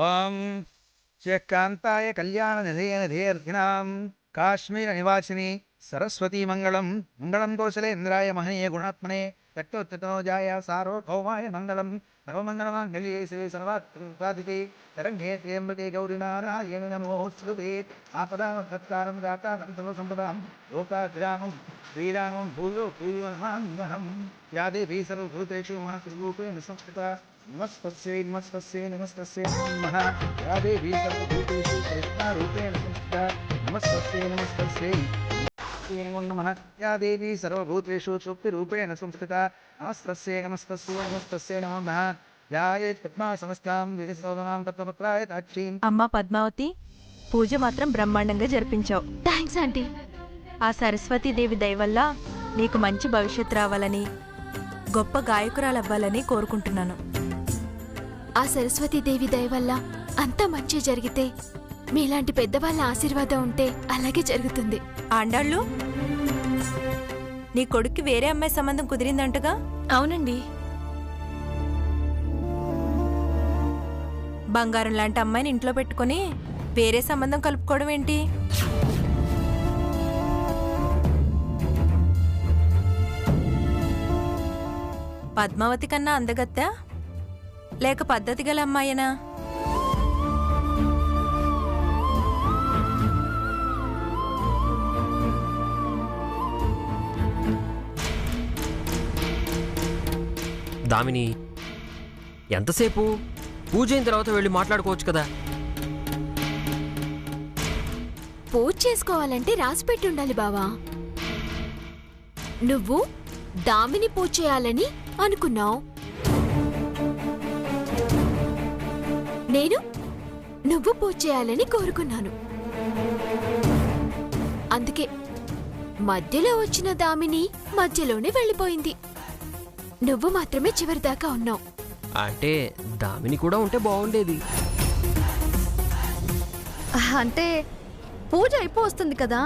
ఓం శ్రీకాంతాయ కళ్యాణ నిధేయనిధేయర్ధినాం కాశ్మీర నివాసిని సరస్వతీ మంగళం మంగళం కౌశలేంద్రాయ మహనీయ గుణాత్మనే తట్టోత్తనోజాయ సార్వభౌమాయ మంగళం నవమంగళమాంగళ్యే శివే సర్వాత్మసాధికే తరంగే త్ర్యంబకే గౌరీ నారాయణ నమోస్తుతే ఆపదామహత్కారం దాతారం సర్వసంపదాం లోకాగ్రామం శ్రీరామం భూయో భూయోన్మాన్వహం యా దేవీ సర్వభూతేషు మహాస్వరూపేణ సంస్థిత నమస్తస్యై నమస్తస్యై నమస్తస్యై నమః యా దేవీ సర్వభూతేషు కృష్ణారూపేణ సంస్థిత నమస్తస్యై నమస్తస్యై నమః యా దేవీ సర్వభూతేషు శక్తిరూపేణ సంస్థిత నమస్తస్యై నమస్తస్యై నమస్తస్యై నమః యాయే పద్మా సమస్తాం విదిశోనాం తత్వపత్రాయ తాక్షీం. అమ్మ పద్మావతి, పూజ మాత్రం బ్రహ్మాండంగా జరిపించావు. Thanks aunty. ఆ సరస్వతీదేవి దయ వల్ల నీకు మంచి భవిష్యత్తు రావాలని, గొప్ప గాయకురాలవ్వాలని కోరుకుంటున్నాను. ఆ సరస్వతీదేవి దయ వల్ల అంతా మంచి జరిగితే, మీలాంటి పెద్దవాళ్ళ ఆశీర్వాదం ఉంటే అలాగే జరుగుతుంది. ఆండాళ్ళు, నీ కొడుక్కి వేరే అమ్మాయి సంబంధం కుదిరిందంటగా? అవునండి. బంగారం లాంటి అమ్మాయిని ఇంట్లో పెట్టుకుని వేరే సంబంధం కలుపుకోవడం ఏంటి? పద్మావతి కన్నా అందగత్తా లేక పద్ధతి గల అమ్మాయేనా? దామిని, ఎంతసేపు? పూజ అయిన తర్వాత వెళ్ళి మాట్లాడుకోవచ్చు కదా. పూజ చేసుకోవాలంటే రాసిపెట్టి ఉండాలి బావా. నువ్వు దామిని పూజ చేయాలని అనుకున్నావు, నేను నువ్వు పూజ చేయాలని కోరుకున్నాను. అందుకే మధ్యలో వచ్చిన దామిని మధ్యలోనే వెళ్ళిపోయింది. నువ్వు మాత్రమే చివరిదాకా ఉన్నావు. అంటే దామిని కూడా ఉంటే బాగుండేది. అంటే పూజ అయిపోతుంది కదా,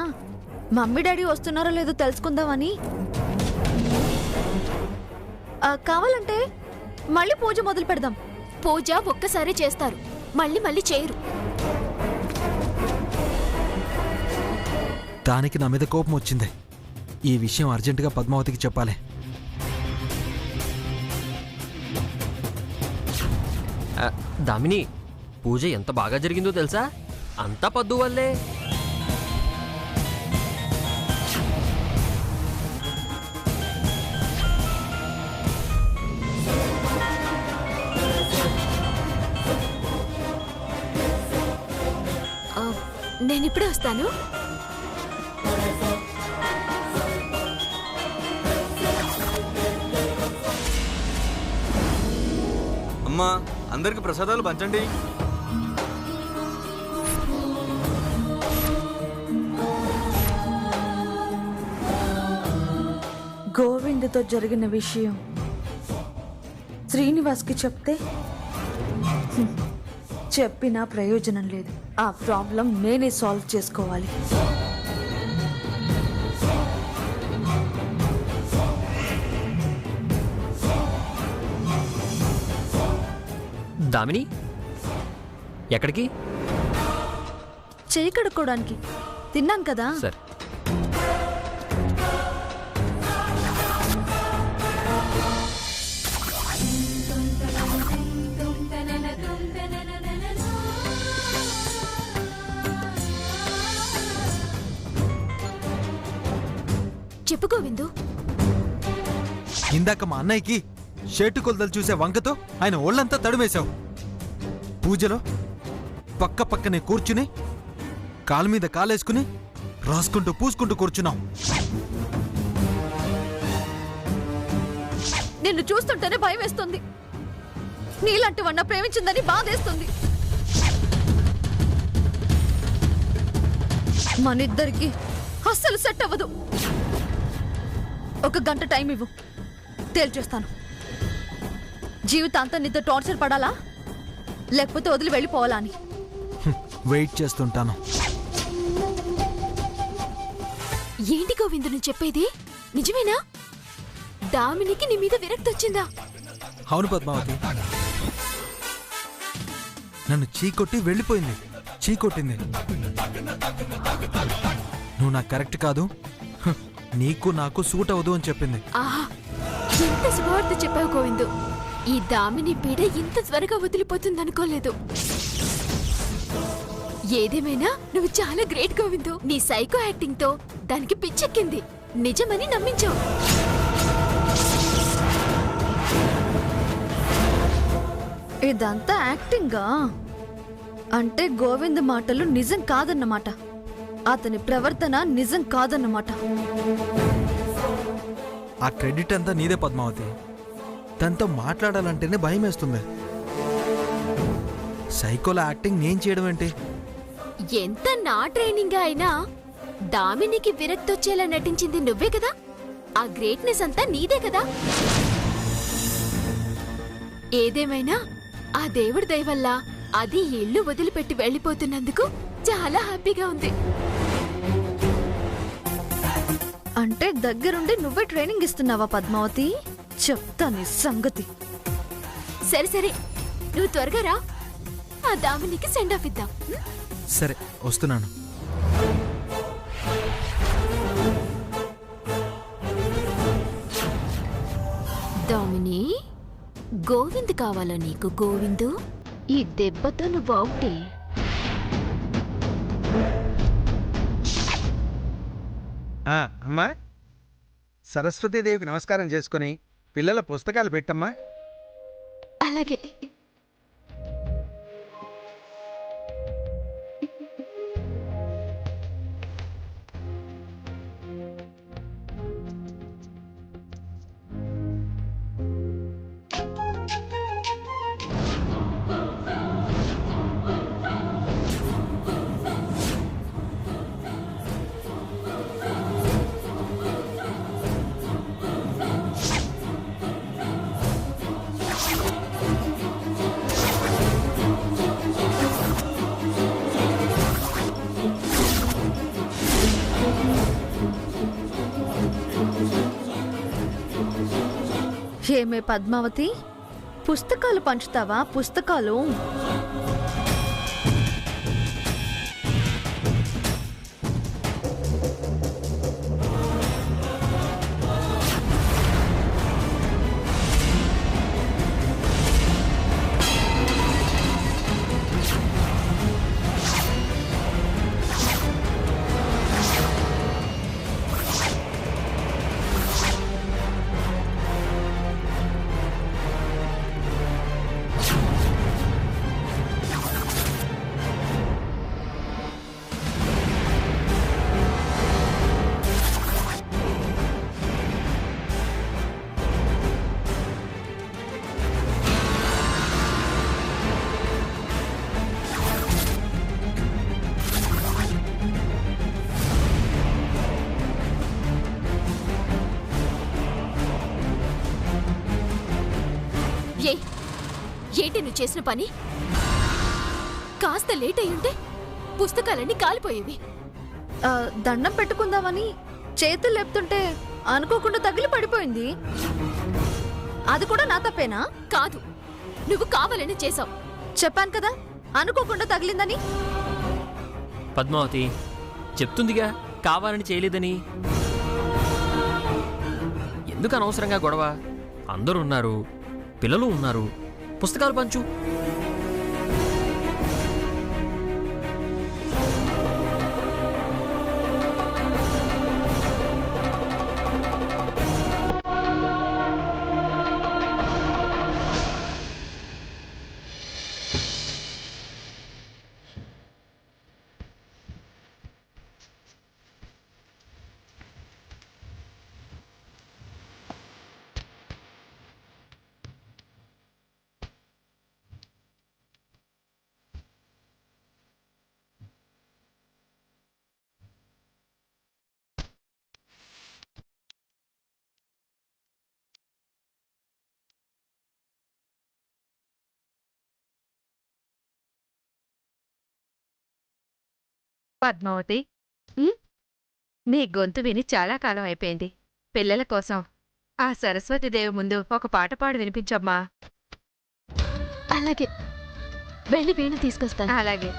మమ్మీ డాడీ వస్తున్నారో లేదో తెలుసుకుందామని. కావాలంటే మళ్ళీ పూజ మొదలు పెడదాం. పూజ ఒక్కసారి చేస్తారు, మళ్ళీ మళ్ళీ చేయరు. దానికి నా మీద కోపం వచ్చింది. ఈ విషయం అర్జెంటుగా పద్మావతికి చెప్పాలి. దామిని, పూజ ఎంత బాగా జరిగిందో తెలుసా? అంతా పద్దు వల్లే. నేనిప్పుడే వస్తాను. అమ్మా, అందరికి ప్రసాదాలు పంచండి. గోవిందుతో జరిగిన విషయం శ్రీనివాస్కి చెప్తే చెప్పినా ప్రయోజనం లేదు. ఆ ప్రాబ్లం నేనే సాల్వ్ చేసుకోవాలి. దామిని, ఎక్కడికి? చేయి కడుక్కోవడానికి. తిన్నాను కదా. సరే. చెప్పు గోవిందు. ఇందాక మా అన్నయ్యకి షర్టు కొలతలు చూసే వంకతో ఆయన ఒళ్ళంతా తడిమేశావు. పూజలో పక్క పక్కనే కూర్చుని కాలు మీద కాలేసుకుని రాసుకుంటూ పూసుకుంటూ కూర్చున్నావు. నిన్ను చూస్తుంటేనే భయం వేస్తుంది. నీలాంటి వన్న ప్రేమించిందని బాధేస్తుంది. మనిద్దరికి అస్సలు సెట్ అవ్వదు. ఒక గంట టైం ఇవ్వు, తేల్చేస్తాను. జీవితాంతం నిద్ర టార్చర్ పడాలా లేకపోతే వదిలి వెళ్ళిపోవాలా అని. వెయిట్ చేస్తుంటాను. ఏంటి గోవిందు నువ్వు చెప్పేది? నిజమేనా? దామినికి నీ మీద విరక్తి వచ్చిందా? అవును పద్మావతి, నన్ను చీకొట్టి వెళ్ళిపోయింది. చీకొట్టింది. నువ్వు నాకు కరెక్ట్ కాదు, నీకు నాకు సూట్ అవ్వదు అని చెప్పింది. ఆహా, ఎంత శుభవార్త చెప్పావు గోవిందు. ఈ దామిని పీడ ఇంత త్వరగా వదిలిపోతుందనుకోలేదు. ఏదేమైనా నువ్వు చాలా గ్రేట్ గోవిందు. నీ సైకో యాక్టింగ్ తో దానికి పిచ్చెక్కింది, నిజమని నమ్మించావు. ఇదంతా యాక్టింగా? అంటే గోవింద్ మాటలు నిజం కాదన్నమాట, అతని ప్రవర్తన నిజం కాదన్నమాట. ఆ క్రెడిట్ అంతా నీదే పద్మావతి. తనతో మాట్లాడాలంటేనే భయం వేస్తుంది. సైకోలో యాక్టింగ్ నేను చేయడం ఏంటి? ఎంత నా ట్రైనింగ్ అయినా దామినికి విరక్తొచ్చేలా నటించింది నువ్వే కదా. ఆ గ్రేట్నెస్ అంతా నీదే కదా. ఏదేమైనా ఆ దేవుడి దయ వల్ల అది ఇల్లు వదిలిపెట్టి వెళ్ళిపోతున్నందుకు చాలా హ్యాపీగా ఉంది. అంటే దగ్గరుండి నువ్వే ట్రైనింగ్ ఇస్తున్నావా పద్మావతి? చెప్తా నీ సంగతి. సరే సరే, నువ్వు త్వరగా రా, ఆ దామినికి సెండ్ ఆఫ్ ఇద్దాం. సరే, వస్తున్నాను. దామిని, గోవింద్ కావాలా నీకు? గోవిందు, ఈ దెబ్బతో నువ్వు అవుటే. అమ్మా, సరస్వతీదేవికి నమస్కారం చేసుకుని పిల్లల పుస్తకాలు పెట్టమ్మా. అలాగే. ఏమే పద్మావతి, పుస్తకాలు పంచుతావా? పుస్తకాలు ఏంటి నువ్వు చేసిన పని? కాస్త లేట్ అయ్యుంటే పుస్తకాలన్నీ కాలిపోయేవి. దండం పెట్టుకుందామని చేతులు లేపుతుంటే అనుకోకుండా తగిలి పడిపోయింది. అది కూడా నా తప్పేనా? కాదు, నువ్వు కావాలని చేసావు. చెప్పాను కదా అనుకోకుండా తగిలిందని. పద్మావతి చెప్తుందిగా కావాలని చేయలేదని. ఎందుకు అనవసరంగా గొడవ? అందరూ ఉన్నారు, పిల్లలు ఉన్నారు, పుస్తకాలు పంచు. పద్మావతి, నీ గొంతు విని చాలా కాలం అయిపోయింది. పిల్లల కోసం ఆ సరస్వతీదేవి ముందు ఒక పాట పాడి వినిపించమ్మా. అలాగే. వెళ్ళి వీణ తీసుకొస్తాను. అలాగే.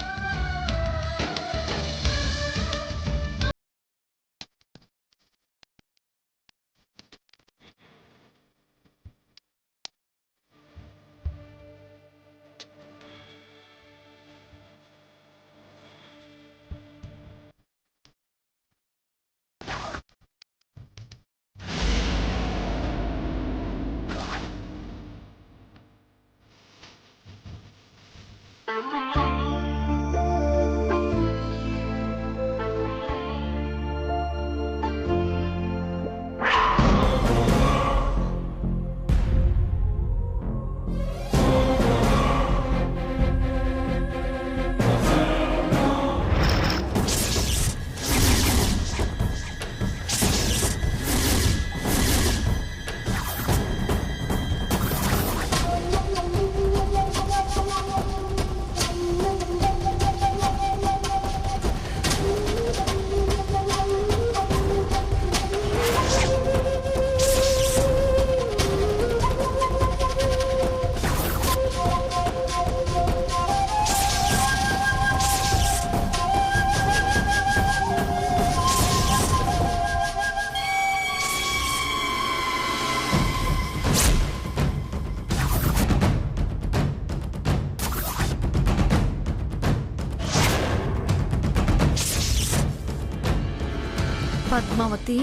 పద్మావతి,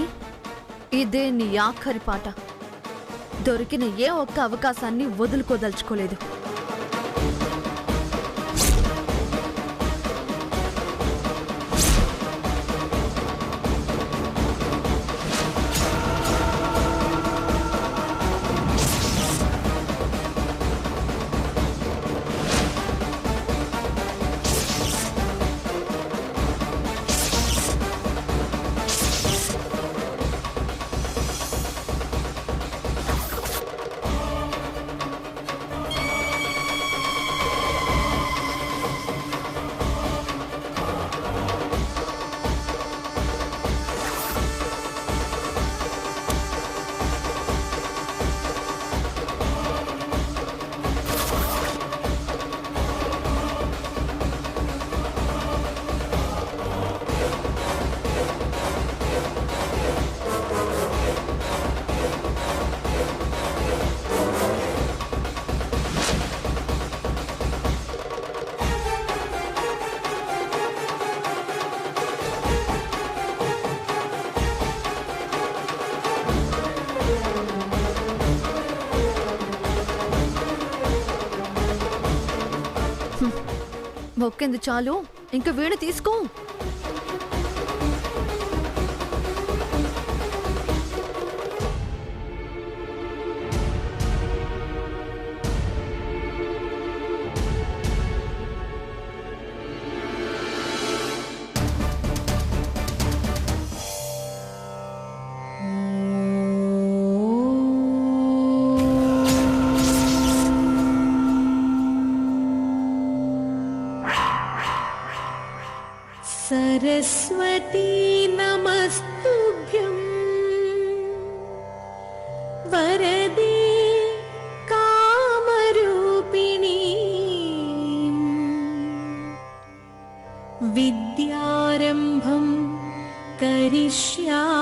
ఇదే నీ ఆఖరి పాట. దొరికిన ఏ ఒక్క అవకాశాన్ని వదులుకోదలుచుకోలేదు. మొక్కింది చాలు, ఇంక వీణ తీసుకో. सरस्वती नमस्तुभ्यं वरदे कामरूपिणी विद्यारम्भं करिष्यामि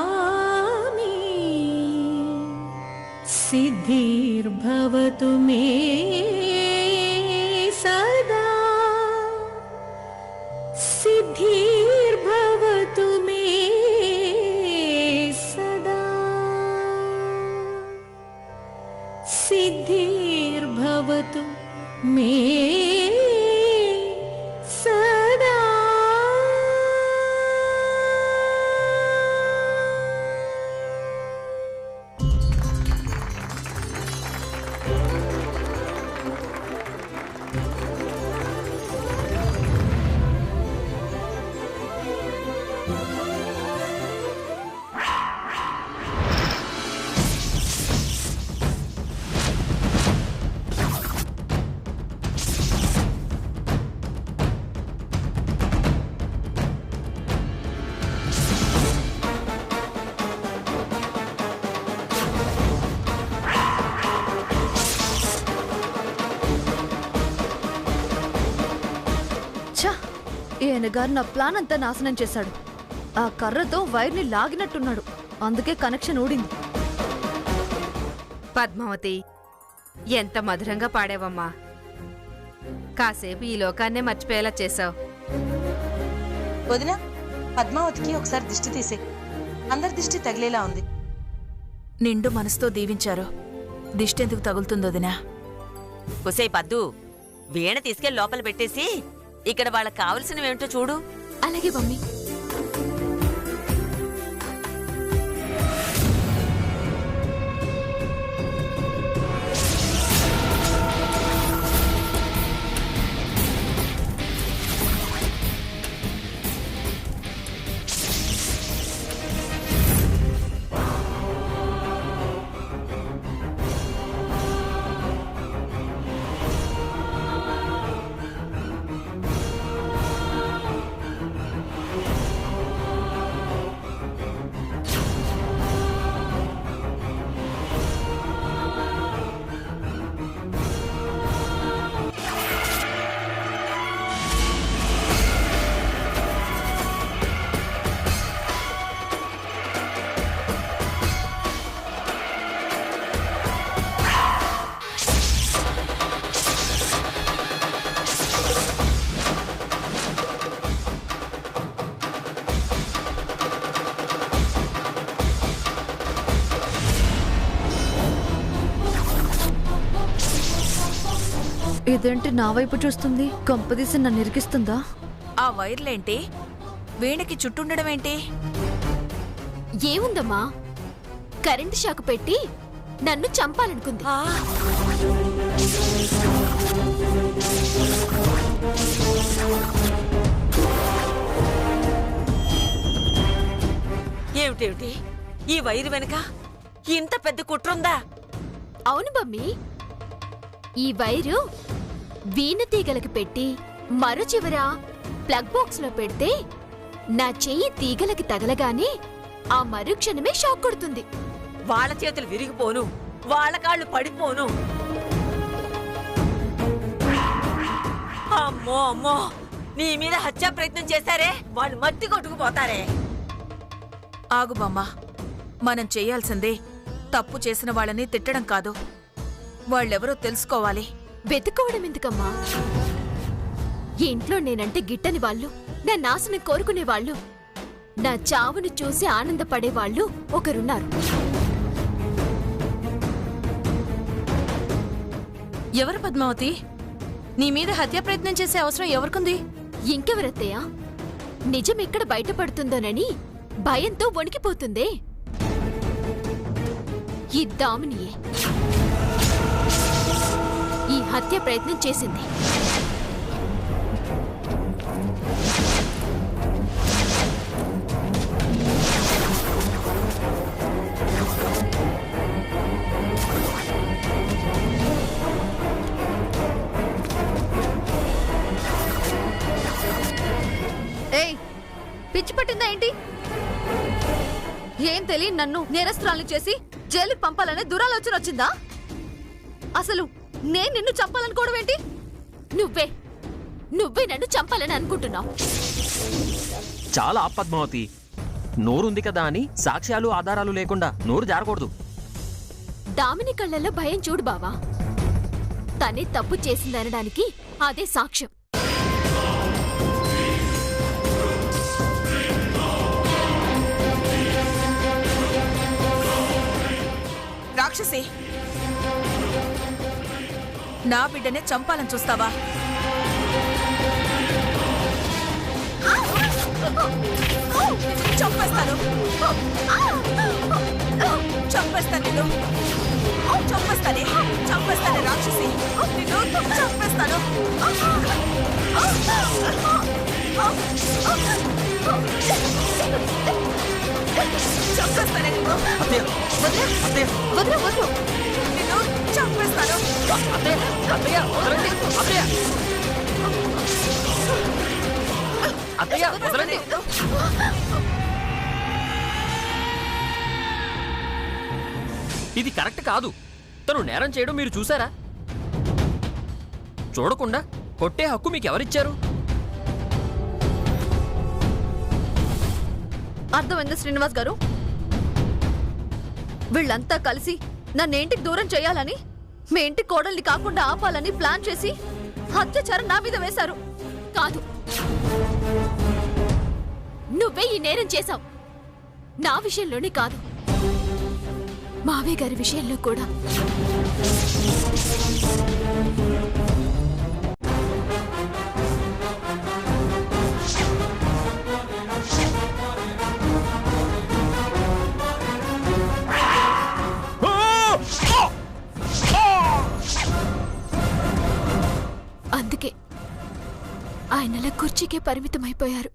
सिद्धिर्भवतु मे सदा सिद्धिर्भवतु मे सदा सिद्धिर्भवतु मे सदा ఈయన గారు నా ప్లాన్ అంతా నాశనం చేశాడు. ఆ కర్రతో వైర్ని లాగినట్టున్నాడు, అందుకే కనెక్షన్ ఊడింది. పద్మావతి, ఎంత మధురంగా పాడావమ్మా. కాసేపు ఈ లోకాన్నే మర్చిపోయేలా చేశావు. వదినా, పద్మావతికి ఒకసారి దిష్టి తీసే. అందరి దిష్టి తగిలేలా ఉంది. నిండు మనసుతో దీవించారు, దిష్టెందుకు తగులుతుందో వదినా? ఒసే పద్దు, వీణ తీసుకెళ్లి లోపల పెట్టేసి ఇక్కడ వాళ్ళకి కావలసినవేమిటో చూడు. అలాగే మమ్మీ. ఇదేంటి నా వైపు చూస్తుంది? కంపదీసి నన్ను ఇరికిస్తుందా? ఆ వైర్లేంటి వీణకి చుట్టుండడమేంటి? ఏముందమ్మా, కరెంటు షాక్ పెట్టి నన్ను చంపాలనుకుంది. ఏమిటేమిటి ఈ వైరు వెనక ఇంత పెద్ద కుట్రుందా? అవును మమ్మీ, ఈ వైరు వీణ తీగలకి పెట్టి మరో చివర ప్లగ్ బాక్స్ లో పెడితే నా చెయ్యి తీగలకి తగలగానే ఆ మరుక్షణమే షాక్ కొడుతుంది. వాళ్ళ చేతులు విరిగిపోను, వాళ్ళ కాళ్ళు పడిపోను. అమ్మో అమ్మో, నీ మీద హత్యా ప్రయత్నం చేశారే, వాళ్ళు మట్టి కొట్టుకుపోతారే. ఆగు బామ్మ, మనం చెయ్యాల్సిందే తప్పు చేసిన వాళ్ళని తిట్టడం కాదు, వాళ్ళెవరో తెలుసుకోవాలి. వెతుక్కోవడం ఎందుకమ్మా? ఇంట్లో నేనంటే గిట్టని వాళ్ళు, నా నాశనం కోరుకునే వాళ్ళు, నా చావును చూసి ఆనందపడే వాళ్ళు ఒకరున్నారు. ఎవరు పద్మావతి? నీ మీద హత్యా ప్రయత్నం చేసే అవసరం ఎవరికుంది? ఇంకెవరత్తయ్యా? నిజం ఎక్కడ బయటపడుతుందోనని భయంతో వణికిపోతుందే, ఈ దామినియే ఈ హత్య ప్రయత్నం చేసింది. ఏయ్, పిచ్చి పట్టిందా ఏంటి? ఏం తెలియని నన్ను నేరస్తురాలు చేసి జైలుకి పంపాలనే దురాలోచన వచ్చిందా? అసలు నేను నిన్ను చంపాలనుకోవడం ఏంటి? నువ్వే నన్ను చంపాలని అనుకుంటున్నావు. చాలా పద్మావతి, నోరుంది కదా అని సాక్ష్యాలు ఆధారాలు లేకుండా నోరు జారకూడదు. దామిని కళ్ళల్లో భయం చూడు బావా, తనే తప్పు చేసిందనడానికి అదే సాక్ష్యం. రాక్షసి, నా బిడ్డనే చంపాలని చూస్తావా? చంపేస్తాను, చంపేస్తాను నిన్ను, చంపేస్తానే, చంపేస్తానే రాక్షసి, నిన్ను చంపేస్తాను. చంపేస్తానే నిన్ను, నిన్ను చంపేస్తాను. ఇది కరెక్ట్ కాదు. తను నేరం చేయడం మీరు చూసారా? చూడకుండా కొట్టే హక్కు మీకెవరిచ్చారు? అర్థమైంది శ్రీనివాస్ గారు? వీళ్ళంతా కలిసి నన్నేంటికి దూరం చేయాలని, మీ ఇంటి కోడల్ని కాకుండా ఆపాలని ప్లాన్ చేసి అత్యాచారం నా మీద వేశారు. కాదు, నువ్వే ఈ నేరం చేశావు. నా విషయంలోనే కాదు, మావయ్య గారి విషయంలో కూడా. అందుకే ఆయనలా కుర్చీకే పరిమితమైపోయారు.